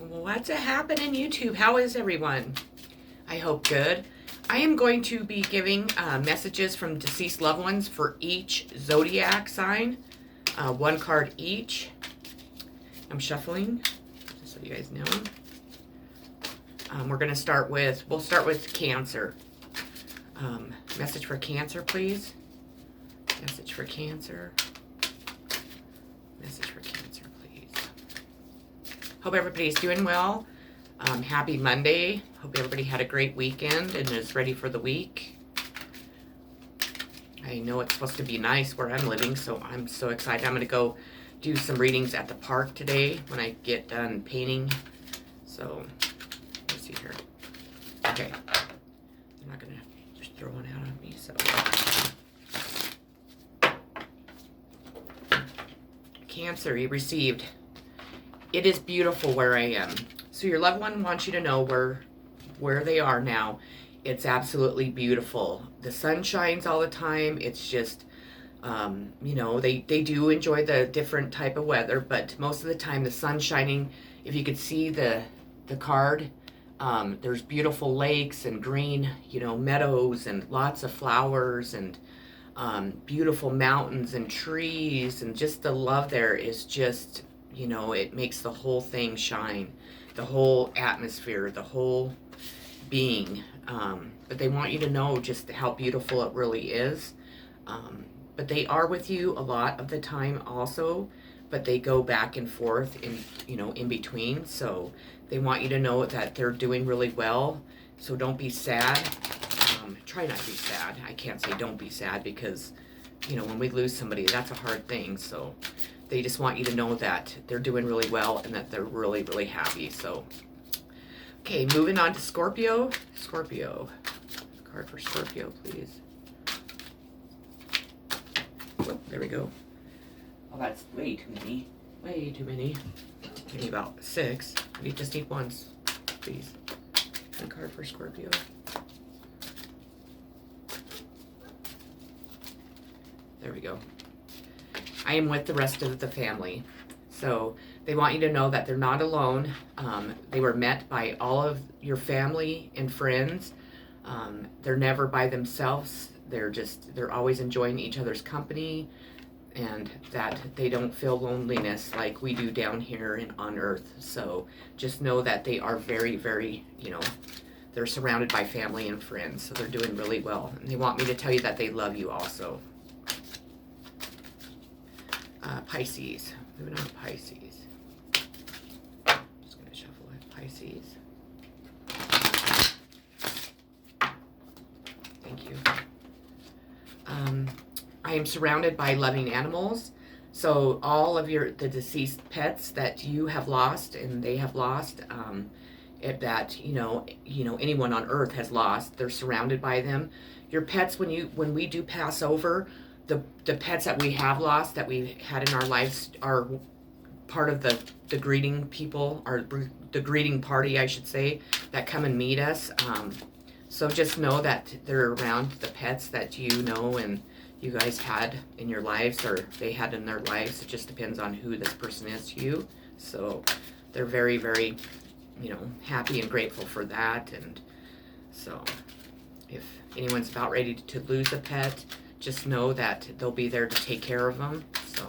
What's happening, YouTube? How is everyone? I hope good. I am going to be giving messages from deceased loved ones for each zodiac sign, one card each. I'm shuffling, just so you guys know. We'll start with Cancer. Message for Cancer, please. Message for Cancer. Message for Cancer, please. Hope everybody's doing well. Happy Monday. Hope everybody had a great weekend and is ready for the week. I know it's supposed to be nice where I'm living, so I'm so excited. I'm going to go do some readings at the park today when I get done painting. So, let's see here. Okay. I'm not going to just throw one out on me, so. Cancer, you received. It is beautiful where I am. So your loved one wants you to know where they are now. It's absolutely beautiful. The sun shines all the time. It's just, you know, they do enjoy the different type of weather, but most of the time the sun's shining. If you could see the card, there's beautiful lakes and green, you know, meadows and lots of flowers and beautiful mountains and trees, and just the love there is just, you know, it makes the whole thing shine, the whole atmosphere, the whole being. But they want you to know just how beautiful it really is. But they are with you a lot of the time also, but they go back and forth in, you know, in between. So they want you to know that they're doing really well. So don't be sad. Try not to be sad. I can't say don't be sad because, you know, when we lose somebody, that's a hard thing. So they just want you to know that they're doing really well and that they're really, really happy. So, okay, moving on to Scorpio. Scorpio. Card for Scorpio, please. Oh, there we go. Oh, that's way too many. Way too many. Maybe about 6. We just need ones, please. One card for Scorpio. There we go. I am with the rest of the family. So they want you to know that they're not alone. They were met by all of your family and friends. They're never by themselves. They're always enjoying each other's company, and that they don't feel loneliness like we do down here on Earth. So just know that they are very, very, you know, they're surrounded by family and friends. So they're doing really well. And they want me to tell you that they love you also. Pisces. Moving on to Pisces. Just going to shuffle it. Pisces. Thank you. I am surrounded by loving animals. So all of the deceased pets that you have lost and they have lost, that you know anyone on Earth has lost, they're surrounded by them. Your pets, when we do pass over, the pets that we have lost, that we had in our lives, are part of the greeting people, or the greeting party, I should say, that come and meet us. So just know that they're around the pets that you know and you guys had in your lives, or they had in their lives. It just depends on who this person is to you. So they're very, very, you know, happy and grateful for that. And so if anyone's about ready to lose a pet, just know that they'll be there to take care of them. So,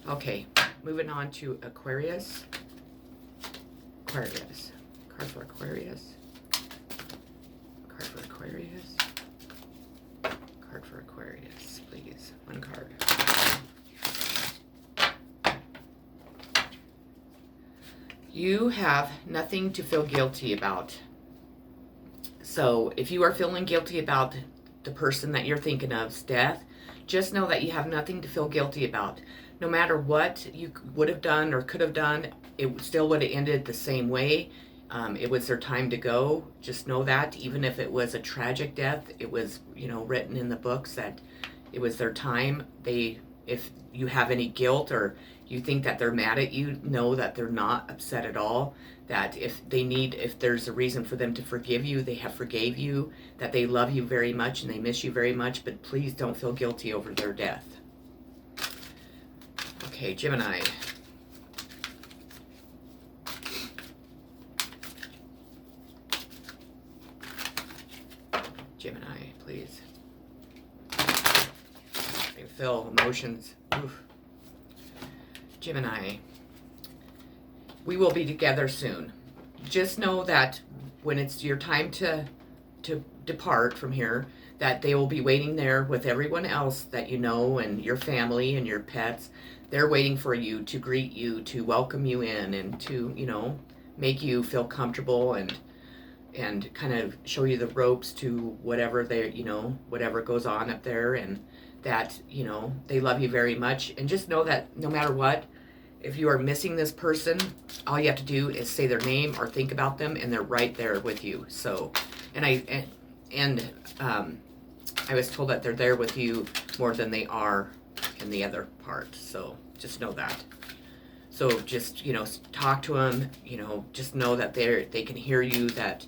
okay, moving on to Aquarius. Aquarius. Card for Aquarius. Card for Aquarius. Card for Aquarius, please. One card. You have nothing to feel guilty about. So, if you are feeling guilty about the person that you're thinking of's death, just know that you have nothing to feel guilty about. No matter what you would have done or could have done, it still would have ended the same way. It was their time to go. Just know that, even if it was a tragic death, it was, you know, written in the books that it was their time. If you have any guilt or you think that they're mad at you, know that they're not upset at all. That if there's a reason for them to forgive you, they have forgave you, that they love you very much and they miss you very much, but please don't feel guilty over their death. Okay, Gemini. feel emotions. Oof. Gemini, we will be together soon. Just know that when it's your time to depart from here, that they will be waiting there with everyone else that you know and your family and your pets. They're waiting for you to greet you, to welcome you in, and to, you know, make you feel comfortable and kind of show you the ropes to whatever they, you know, whatever goes on up there, and that, you know, they love you very much. And just know that no matter what, if you are missing this person, all you have to do is say their name or think about them, and they're right there with you. So, and I was told that they're there with you more than they are in the other part. So just know that. So just, you know, talk to them, you know, just know that they can hear you, that,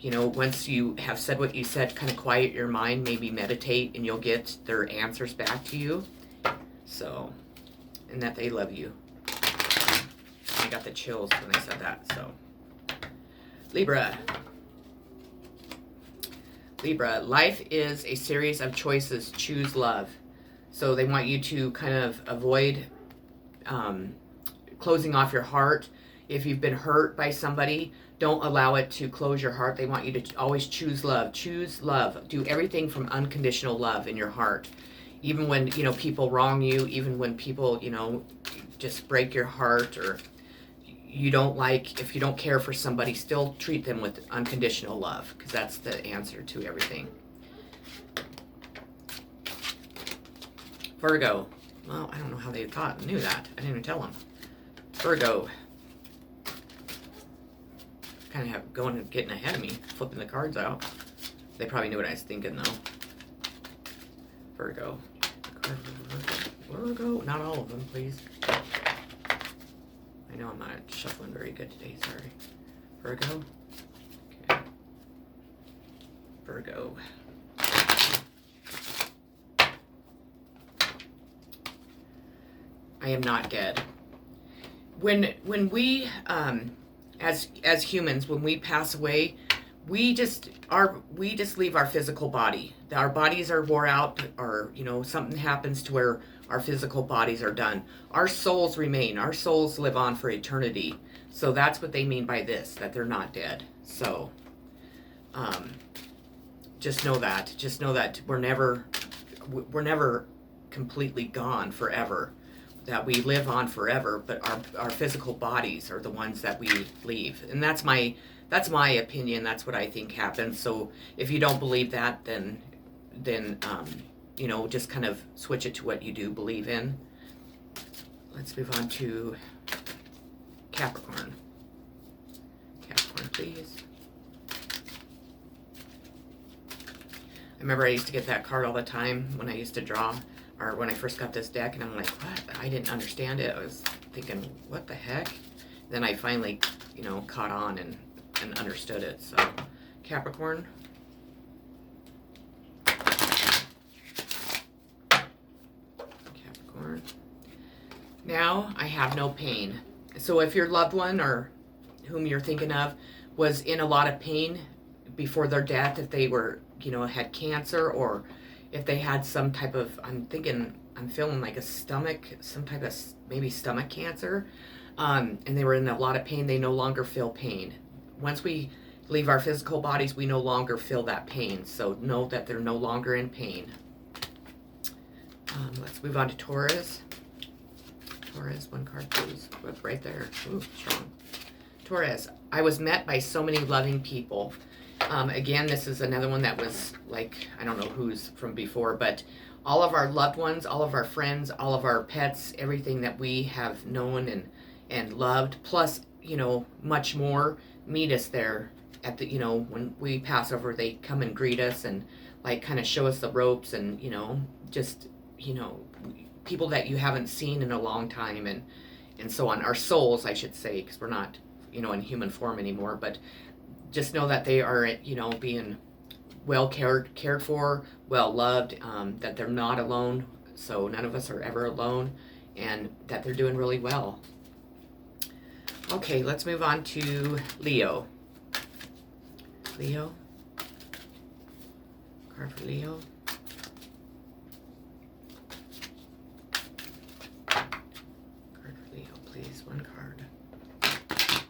you know, once you have said what you said, kind of quiet your mind, maybe meditate, and you'll get their answers back to you. So, and that they love you. I got the chills when I said that. So, Libra. Libra, life is a series of choices. Choose love. So they want you to kind of avoid closing off your heart. If you've been hurt by somebody, don't allow it to close your heart. They want you to always choose love. Choose love. Do everything from unconditional love in your heart. Even when, you know, people wrong you, even when people, you know, just break your heart, or you don't like, if you don't care for somebody, still treat them with unconditional love, because that's the answer to everything. Virgo. Well, I don't know how they knew that. I didn't even tell them. Virgo. Kind of going and getting ahead of me, flipping the cards out. They probably knew what I was thinking, though. Virgo. Virgo. Not all of them, please. I know I'm not shuffling very good today, sorry. Virgo. Okay. Virgo. I am not dead. When we as humans, when we pass away, we just leave our physical body. Our bodies are wore out, or, you know, something happens to where our physical bodies are done. Our souls remain. Our souls live on for eternity. So that's what they mean by this, that they're not dead. So just know that. Just know that we're never completely gone forever. That we live on forever, but our physical bodies are the ones that we leave. And that's my opinion. That's what I think happens. So if you don't believe that, then you know, just kind of switch it to what you do believe in. Let's move on to Capricorn. Capricorn, please. I remember I used to get that card all the time when I used to draw, or when I first got this deck, and I'm like, what? I didn't understand it. I was thinking, what the heck? Then I finally, you know, caught on and understood it. So, Capricorn. Capricorn. Now, I have no pain. So if your loved one, or whom you're thinking of, was in a lot of pain before their death, if they were, you know, had cancer, or if they had some type of, I'm feeling like some type of maybe stomach cancer, and they were in a lot of pain, they no longer feel pain. Once we leave our physical bodies, we no longer feel that pain. So know that they're no longer in pain. Let's move on to Taurus. Taurus, one card please. Look right there. Ooh, strong. Taurus, I was met by so many loving people. Again, this is another one that was like, I don't know who's from before, but all of our loved ones, all of our friends, all of our pets, everything that we have known and loved, plus, you know, much more, meet us there at the, you know, when we pass over, they come and greet us and like kind of show us the ropes, and, you know, just, you know, people that you haven't seen in a long time, and so on. Our souls, I should say, because we're not, you know, in human form anymore, but just know that they are, you know, being well cared for, well loved, that they're not alone. So none of us are ever alone, and that they're doing really well. Okay, let's move on to Leo. Leo. Card for Leo. card.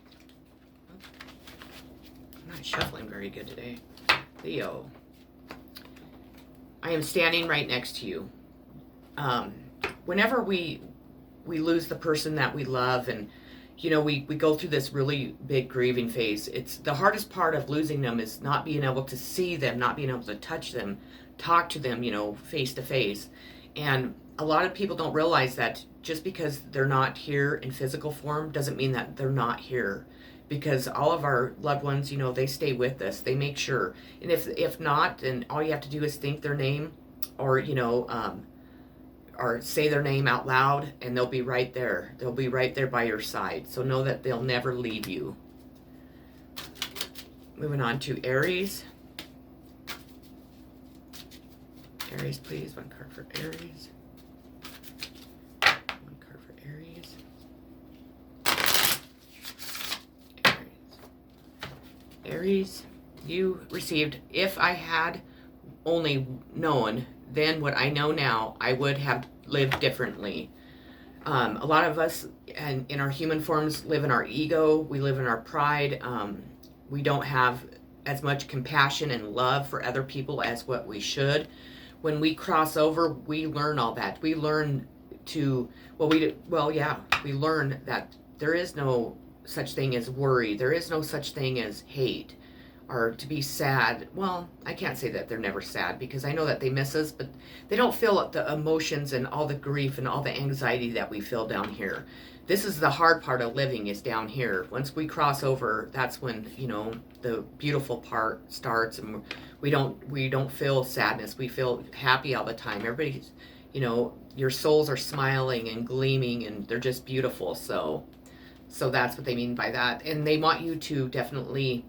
I'm not shuffling very good today. Leo. I am standing right next to you. Whenever we lose the person that we love, and you know, we go through this really big grieving phase. It's the hardest part of losing them is not being able to see them, not being able to touch them, talk to them, you know, face to face. And a lot of people don't realize that just because they're not here in physical form doesn't mean that they're not here. Because all of our loved ones, you know, they stay with us. They make sure. And if not, then all you have to do is think their name, or, you know, or say their name out loud, and they'll be right there. They'll be right there by your side. So know that they'll never leave you. Moving on to Aries. Aries, please. One card for Aries. One card for Aries. Aries, you received, if I had only known then what I know now, I would have lived differently. A lot of us in our human forms live in our ego. We live in our pride. We don't have as much compassion and love for other people as what we should. When we cross over, we learn all that. We learn to, we learn that there is no such thing as worry. There is no such thing as hate or to be sad. Well, I can't say that they're never sad, because I know that they miss us, but they don't feel the emotions and all the grief and all the anxiety that we feel down here. This is the hard part of living, is down here. Once we cross over, that's when, you know, the beautiful part starts, and we don't feel sadness. We feel happy all the time. Everybody's, you know, your souls are smiling and gleaming, and they're just beautiful. So that's what they mean by that. And they want you to definitely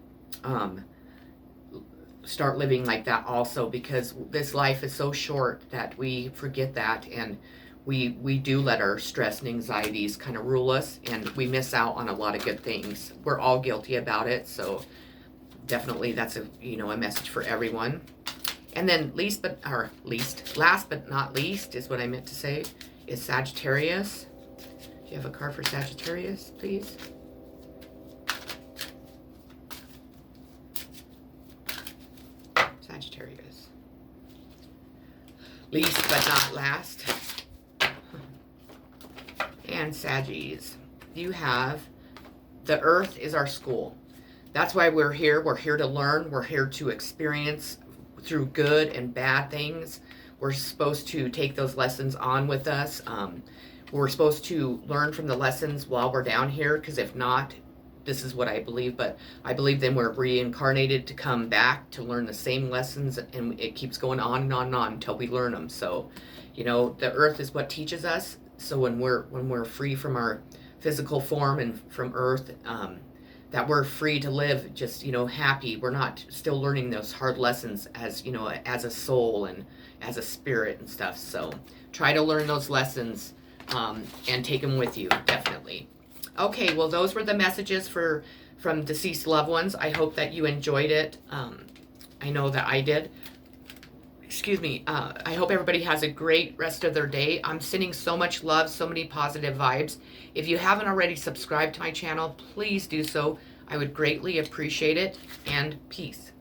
start living like that also, because this life is so short that we forget that, and we do let our stress and anxieties kind of rule us, and we miss out on a lot of good things. We're all guilty about it, so definitely that's a message for everyone. And then last but not least is what I meant to say, is Sagittarius. Do you have a card for Sagittarius, please? Sagittarius. Least but not last. And Saggies. You have, the earth is our school. That's why we're here. We're here to learn. We're here to experience through good and bad things. We're supposed to take those lessons on with us. We're supposed to learn from the lessons while we're down here, because if not, this is what I believe, but I believe then we're reincarnated to come back to learn the same lessons, and it keeps going on and on and on until we learn them. So, you know, the earth is what teaches us. So when we're free from our physical form and from earth, that we're free to live just, you know, happy. We're not still learning those hard lessons as, you know, as a soul and as a spirit and stuff. So try to learn those lessons and take them with you, definitely. Okay, well, those were the messages from deceased loved ones. I hope that you enjoyed it. I know that I did. Excuse me. I hope everybody has a great rest of their day. I'm sending so much love, so many positive vibes. If you haven't already subscribed to my channel, please do so. I would greatly appreciate it. And peace.